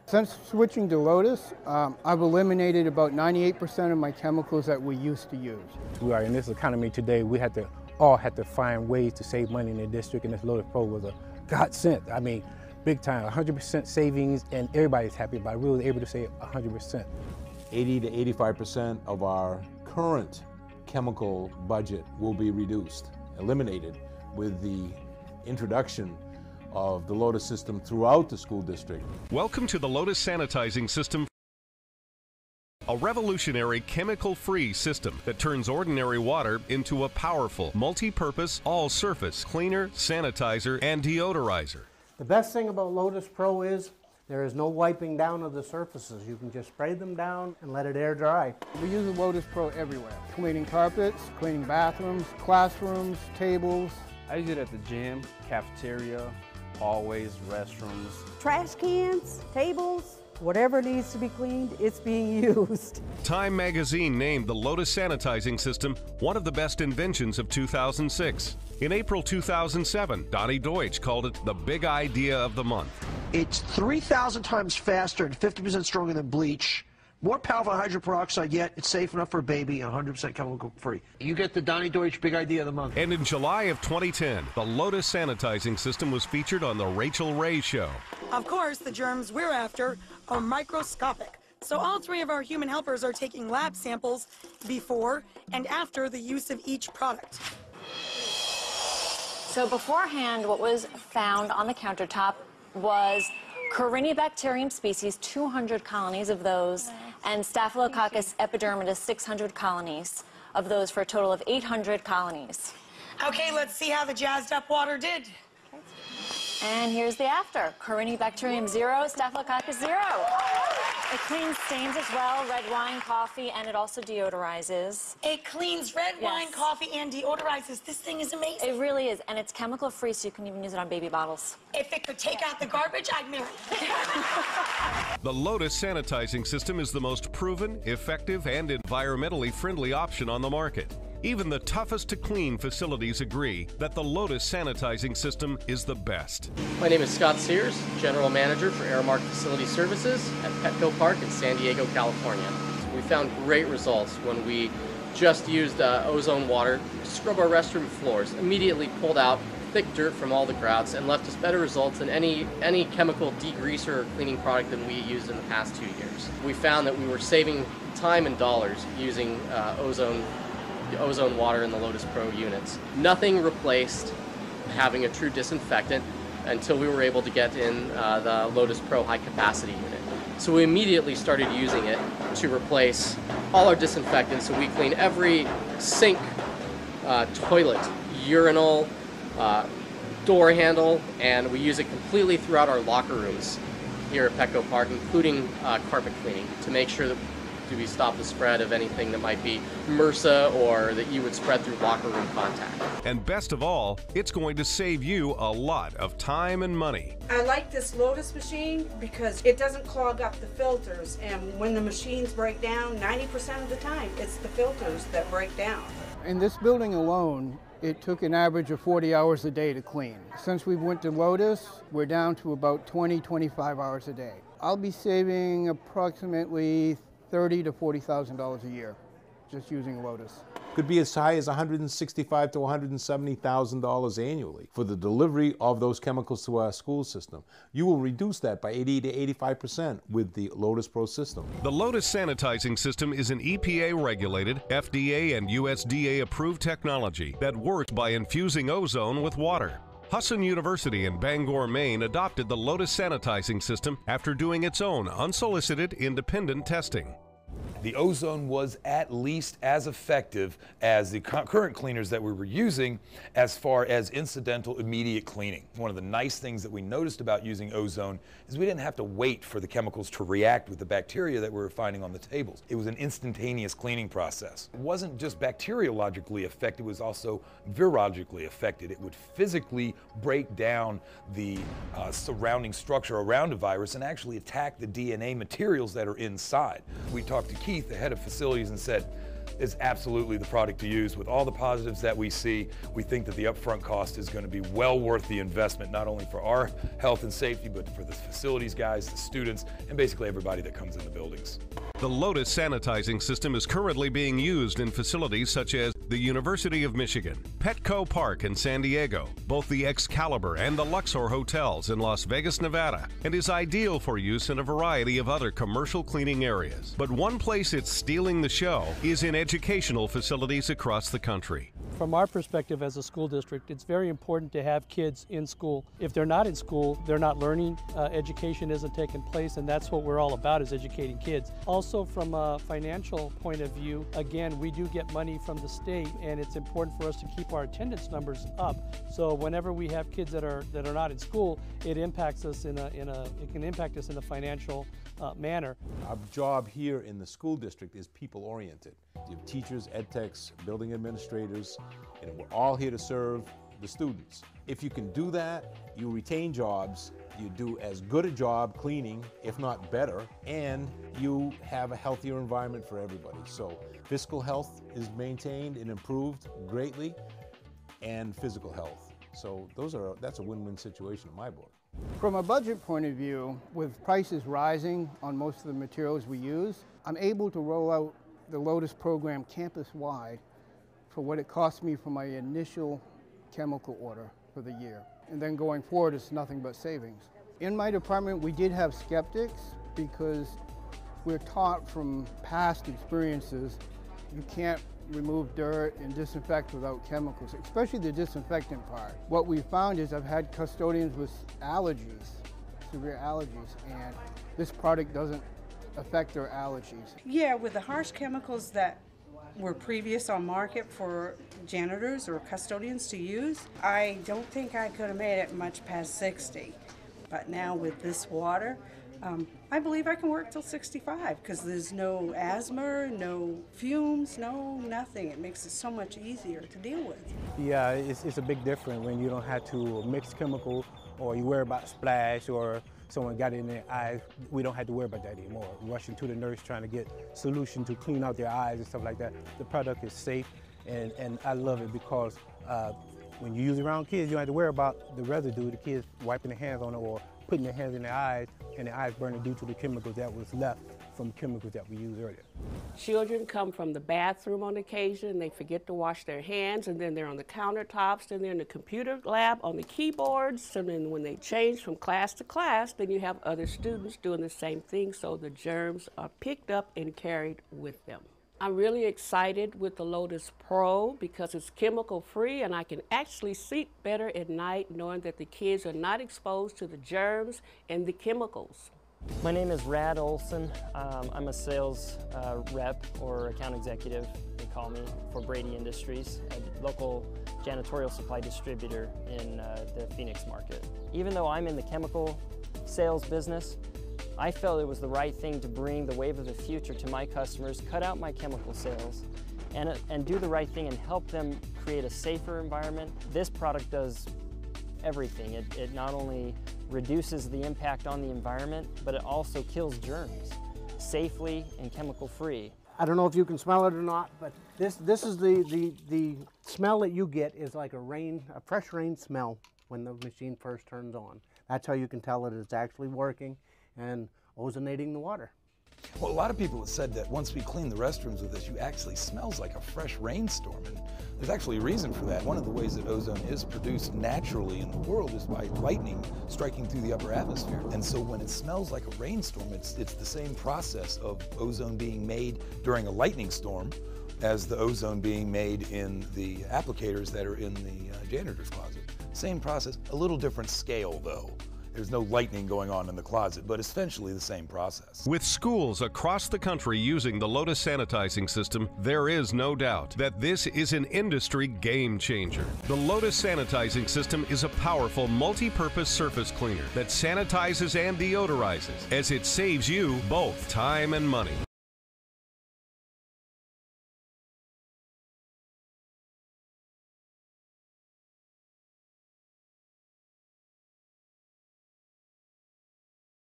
Since switching to Lotus, I've eliminated about 98% of my chemicals that we used to use. We are in this economy today, we all had to find ways to save money in the district, and this Lotus Pro was a godsend. I mean, big time, 100% savings, and everybody's happy about it. We were able to save 100%. 80 to 85% of our current chemical budget will be reduced, eliminated, with the introduction of the Lotus system throughout the school district. Welcome to the Lotus sanitizing system, a revolutionary chemical-free system that turns ordinary water into a powerful, multi-purpose, all-surface cleaner, sanitizer, and deodorizer. The best thing about Lotus Pro is there is no wiping down of the surfaces. You can just spray them down and let it air dry. We use the Lotus Pro everywhere. Cleaning carpets, cleaning bathrooms, classrooms, tables. I use it at the gym, cafeteria, hallways, restrooms. Trash cans, tables, whatever needs to be cleaned, it's being used. Time magazine named the Lotus sanitizing system one of the best inventions of 2006. In April 2007, Donnie Deutsch called it the big idea of the month. It's 3,000 times faster and 50% stronger than bleach. More powerful than hydrogen peroxide, yet it's safe enough for a baby and 100% chemical free. You get the Donnie Deutsch big idea of the month. And in July of 2010, the Lotus sanitizing system was featured on the Rachel Ray Show. Of course, the germs we're after are microscopic. So all three of our human helpers are taking lab samples before and after the use of each product. So beforehand, what was found on the countertop was Corynebacterium species, 200 colonies of those, and Staphylococcus epidermidis, 600 colonies of those, for a total of 800 colonies. Okay, let's see how the jazzed up water did. And here's the after. Corynebacterium 0, Staphylococcus 0. It cleans stains as well, red wine, coffee, and it also deodorizes. It cleans red wine, coffee, and deodorizes. This thing is amazing. It really is, and it's chemical free, so you can even use it on baby bottles. If it could take out the garbage, I'd marry it. The Lotus sanitizing system is the most proven, effective, and environmentally friendly option on the market. Even the toughest to clean facilities agree that the Lotus sanitizing system is the best. My name is Scott Sears, General Manager for Airmark Facility Services at Petco Park in San Diego, California. We found great results when we just used ozone water to scrub our restroom floors, immediately pulled out thick dirt from all the grouts and left us better results than any chemical degreaser or cleaning product than we used in the past 2 years. We found that we were saving time and dollars using ozone water in the Lotus Pro units. Nothing replaced having a true disinfectant until we were able to get in the Lotus Pro high capacity unit. So we immediately started using it to replace all our disinfectants. So we clean every sink, toilet, urinal, door handle, and we use it completely throughout our locker rooms here at Petco Park, including carpet cleaning, to make sure that we stop the spread of anything that might be MRSA or that you would spread through locker room contact. And best of all, it's going to save you a lot of time and money. I like this Lotus machine because it doesn't clog up the filters, and when the machines break down, 90% of the time, it's the filters that break down. In this building alone, it took an average of 40 hours a day to clean. Since we went to Lotus, we're down to about 20-25 hours a day. I'll be saving approximately $30,000 to $40,000 a year just using Lotus. Could be as high as $165,000 to $170,000 annually for the delivery of those chemicals to our school system. You will reduce that by 80 to 85% with the Lotus Pro system. The Lotus sanitizing system is an EPA-regulated, FDA and USDA-approved technology that works by infusing ozone with water. Husson University in Bangor, Maine adopted the Lotus sanitizing system after doing its own unsolicited independent testing. The ozone was at least as effective as the current cleaners that we were using as far as incidental immediate cleaning. One of the nice things that we noticed about using ozone is we didn't have to wait for the chemicals to react with the bacteria that we were finding on the tables. It was an instantaneous cleaning process. It wasn't just bacteriologically affected, it was also virologically affected. It would physically break down the surrounding structure around a virus and actually attack the DNA materials that are inside. We talked to Keith, the head of facilities, and said, is absolutely the product to use. With all the positives that we see, we think that the upfront cost is going to be well worth the investment, not only for our health and safety, but for the facilities guys, the students, and basically everybody that comes in the buildings. The Lotus sanitizing system is currently being used in facilities such as the University of Michigan, Petco Park in San Diego, both the Excalibur and the Luxor hotels in Las Vegas, Nevada, and is ideal for use in a variety of other commercial cleaning areas. But one place it's stealing the show is in educational facilities across the country. From our perspective as a school district, it's very important to have kids in school. If they're not in school, they're not learning, education isn't taking place, and that's what we're all about, is educating kids. Also from a financial point of view, again, we do get money from the state, and it's important for us to keep our attendance numbers up. So whenever we have kids that are not in school, it impacts us it can impact us in a financial manner. Our job here in the school district is people-oriented. You have teachers, ed techs, building administrators, and we're all here to serve the students. If you can do that, you retain jobs, you do as good a job cleaning, if not better, and you have a healthier environment for everybody. So fiscal health is maintained and improved greatly, and physical health. So that's a win-win situation in my book. From a budget point of view, with prices rising on most of the materials we use, I'm able to roll out the Lotus program campus-wide for what it cost me for my initial chemical order for the year. And then going forward, it's nothing but savings. In my department, we did have skeptics because we're taught from past experiences you can't remove dirt and disinfect without chemicals, especially the disinfectant part. What we found is I've had custodians with allergies, severe allergies, and this product doesn't affect their allergies. Yeah, with the harsh chemicals that were previous on market for janitors or custodians to use, I don't think I could have made it much past 60. But now with this water, I believe I can work till 65 because there's no asthma, no fumes, no nothing. It makes it so much easier to deal with. Yeah, it's a big difference when you don't have to mix chemical or you worry about splash or someone got it in their eyes. We don't have to worry about that anymore. Rushing to the nurse trying to get solution to clean out their eyes and stuff like that. The product is safe, and I love it because when you use it around kids, you don't have to worry about the residue, the kids wiping their hands on it or putting their hands in their eyes and their eyes burning due to the chemicals that was left from chemicals that we used earlier. Children come from the bathroom on occasion, they forget to wash their hands, and then they're on the countertops, then they're in the computer lab on the keyboards, and then when they change from class to class, then you have other students doing the same thing, so the germs are picked up and carried with them. I'm really excited with the Lotus Pro because it's chemical free and I can actually sleep better at night knowing that the kids are not exposed to the germs and the chemicals. My name is Rad Olson. I'm a sales rep or account executive, they call me, for Brady Industries, a local janitorial supply distributor in the Phoenix market. Even though I'm in the chemical sales business, I felt it was the right thing to bring the wave of the future to my customers, cut out my chemical sales, and do the right thing and help them create a safer environment. This product does everything. It not only reduces the impact on the environment, but it also kills germs safely and chemical-free. I don't know if you can smell it or not, but this is the smell that you get is like a fresh rain smell when the machine first turns on. That's how you can tell that it's actually working and ozonating the water. Well, a lot of people have said that once we clean the restrooms with this, you actually smells like a fresh rainstorm, and there's actually a reason for that. One of the ways that ozone is produced naturally in the world is by lightning striking through the upper atmosphere. And so when it smells like a rainstorm, it's the same process of ozone being made during a lightning storm as the ozone being made in the applicators that are in the janitor's closet. Same process, a little different scale though. There's no lightning going on in the closet, but essentially the same process. With schools across the country using the Lotus sanitizing system, there is no doubt that this is an industry game changer. The Lotus sanitizing system is a powerful multi-purpose surface cleaner that sanitizes and deodorizes, as it saves you both time and money.